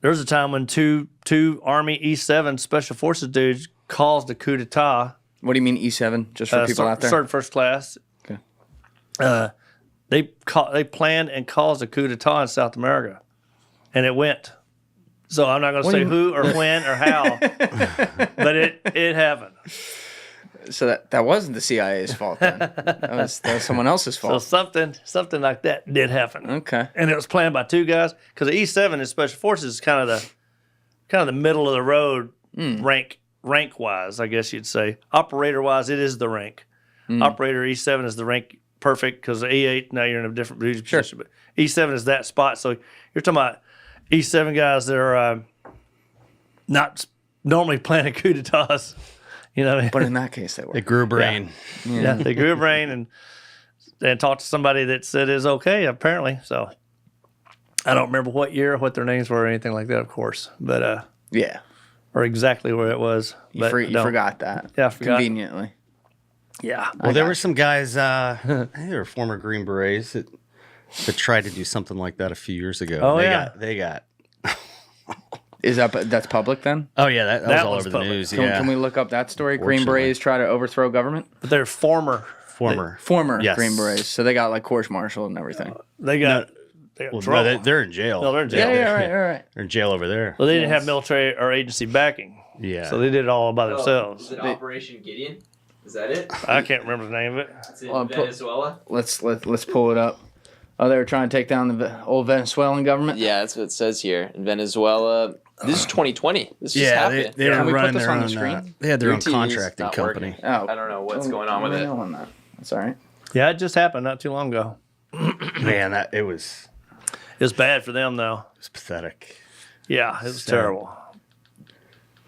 there was a time when two Army E7 Special Forces dudes caused a coup d'etat. What do you mean E7? Just for people out there? Sergeant First Class. Okay. They planned and caused a coup d'etat in South America, and it went. So I'm not going to say who or when or how, but it happened. So that wasn't the CIA's fault then. That was someone else's fault. So something like that did happen. Okay. And it was planned by two guys because the E7 in Special Forces is kind of the middle of the road rank wise, I guess you'd say. Operator wise, it is the rank. Operator E7 is the rank perfect because the E8 now you're in a different position, but E7 is that spot. So you're talking about E7 guys that are not normally planning coup d'etats. You know, but in that case, they were. They grew a brain. Yeah, they grew a brain and talked to somebody that said it's okay, apparently. So I don't remember what year, what their names were, or anything like that, of course. But yeah, or exactly where it was. You forgot that. Yeah, I forgot. Conveniently. Yeah. Well, there were some guys. I think they were former Green Berets that tried to do something like that a few years ago. Oh, They got. Is that's public then? Oh yeah, that was all was over the public. news. Can we look up that story? Green Berets try to overthrow government. But they're former Former Yes. Green Berets, so they got like court-martial and everything. They got Well, trouble. no, they're in jail. No, they're in jail. Yeah, all right. They're in jail over there. Well, they didn't have military or agency backing. Yeah. So they did it all by themselves. Is it Operation Gideon? Is that it? I can't remember the name of it. It's in Venezuela. Let's pull it up. Oh, they were trying to take down the old Venezuelan government. Yeah, that's what it says here. In Venezuela, this is 2020. This just happened. they were Can we put running this their on the own. screen? They had their Your own TV is contracting not company. working. Oh, I don't know what's going on with it. On that. That's all right. Yeah, it just happened not too long ago. Man, it was It's bad for them, though. pathetic. Yeah, it was terrible.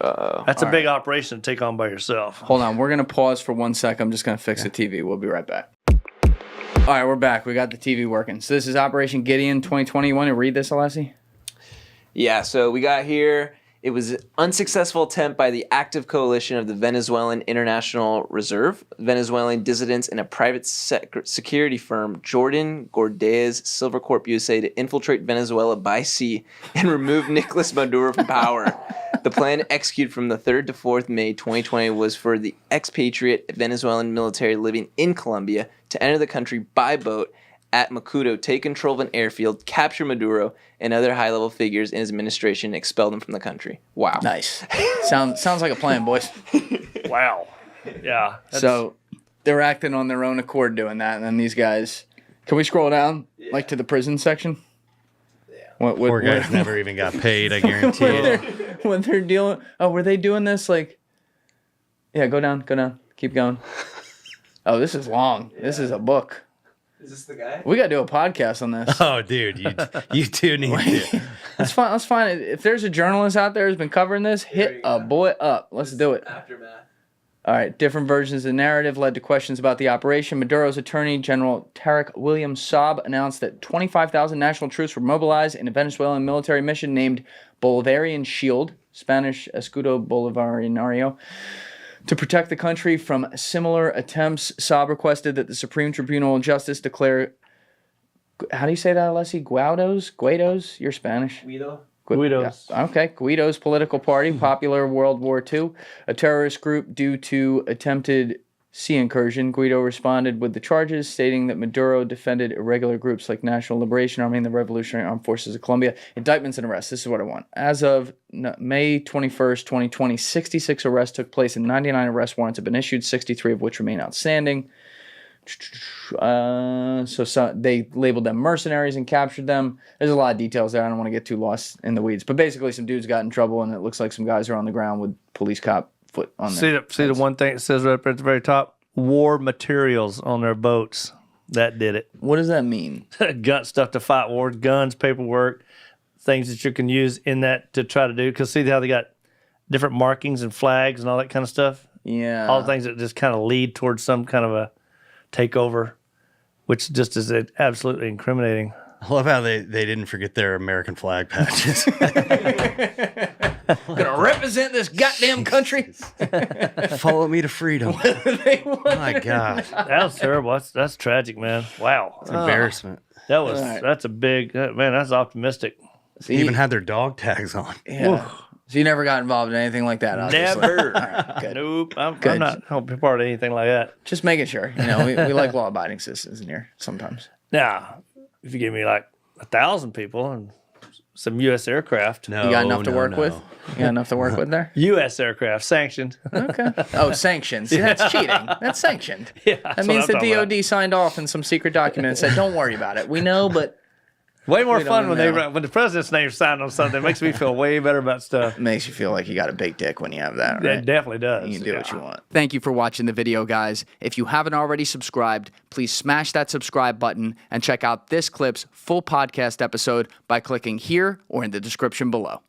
That's a big operation to take on by yourself. Hold on, we're gonna pause for 1 second. I'm just gonna fix the TV. We'll be right back. All right, we're back. We got the TV working. So this is Operation Gideon 2020. You want to read this, Alessi? Yeah, so we got here, it was an unsuccessful attempt by the active coalition of the Venezuelan International Reserve, Venezuelan dissidents, and a private security firm, Jordan Gordez Silvercorp USA, to infiltrate Venezuela by sea and remove Nicolas Maduro from power. The plan executed from the 3rd to 4th May 2020 was for the expatriate Venezuelan military living in Colombia to enter the country by boat at Macuto, take control of an airfield, capture Maduro and other high-level figures in his administration, and expel them from the country. Wow. Nice. Sounds like a plan, boys. Wow. Yeah. So they're acting on their own accord doing that, and then these guys. Can we scroll down like to the prison section? Yeah. Poor guys never even got paid. I guarantee it. When they're dealing. Oh, were they doing this like? Yeah, go down, keep going. Oh, this is long. Yeah. This is a book. Is this the guy? We gotta do a podcast on this. Oh, dude, you do need to. Let's find. If there's a journalist out there who's been covering this, hit a boy up. Let's do it. Aftermath. All right. Different versions of the narrative led to questions about the operation. Maduro's attorney general Tarek William Saab announced that 25,000 national troops were mobilized in a Venezuelan military mission named Bolivarian Shield, Spanish Escudo Bolivarianario, to protect the country from similar attempts. Saab requested that the Supreme Tribunal of Justice declare, how do you say that, Alessi? Guaidos? You're Spanish. Guidos. Yeah. Okay. Guido's political party, popular World War II, a terrorist group due to attempted sea incursion. Guido responded with the charges, stating that Maduro defended irregular groups like National Liberation Army and the Revolutionary Armed Forces of Colombia. Indictments and arrests. This is what I want. As of May 21st, 2020, 66 arrests took place and 99 arrest warrants have been issued, 63 of which remain outstanding. So they labeled them mercenaries and captured them. There's a lot of details there. I don't want to get too lost in the weeds. But basically, some dudes got in trouble, and it looks like some guys are on the ground with police cop foot on them. See the one thing it says right up at the very top? War materials on their boats. That did it. What does that mean? Gun stuff to fight wars, guns, paperwork, things that you can use in that to try to do. Because see how they got different markings and flags and all that kind of stuff? Yeah. All the things that just kind of lead towards some kind of a takeover, which just is absolutely incriminating. I love how they didn't forget their American flag patches. Gonna represent this goddamn country. Follow me to freedom. Oh my God. That was terrible. That's tragic, man. Wow. It's embarrassment. That's a big, man, that's optimistic. So They even had their dog tags on. Yeah. So you never got involved in anything like that, obviously. Never. All right, good. Nope. I'm Good. not helping part of anything like that. Just making sure. You know, we like law-abiding citizens in here sometimes. Now, if you give me like 1,000 people and some U.S. aircraft. No, You got enough to no, work no. with? You got enough to work with there? U.S. aircraft sanctioned. Okay. Oh, sanctions. See, that's cheating. That's sanctioned. Yeah, That that's means what the I'm talking DOD signed off in some secret document and said, don't worry about it. We know, but Way more We don't fun when know. when the president's name signed on something. It makes me feel way better about stuff. it makes you feel like you got a big dick when you have that, right? It definitely does. You can do what you want. Thank you for watching the video, guys. If you haven't already subscribed, please smash that subscribe button and check out this clip's full podcast episode by clicking here or in the description below.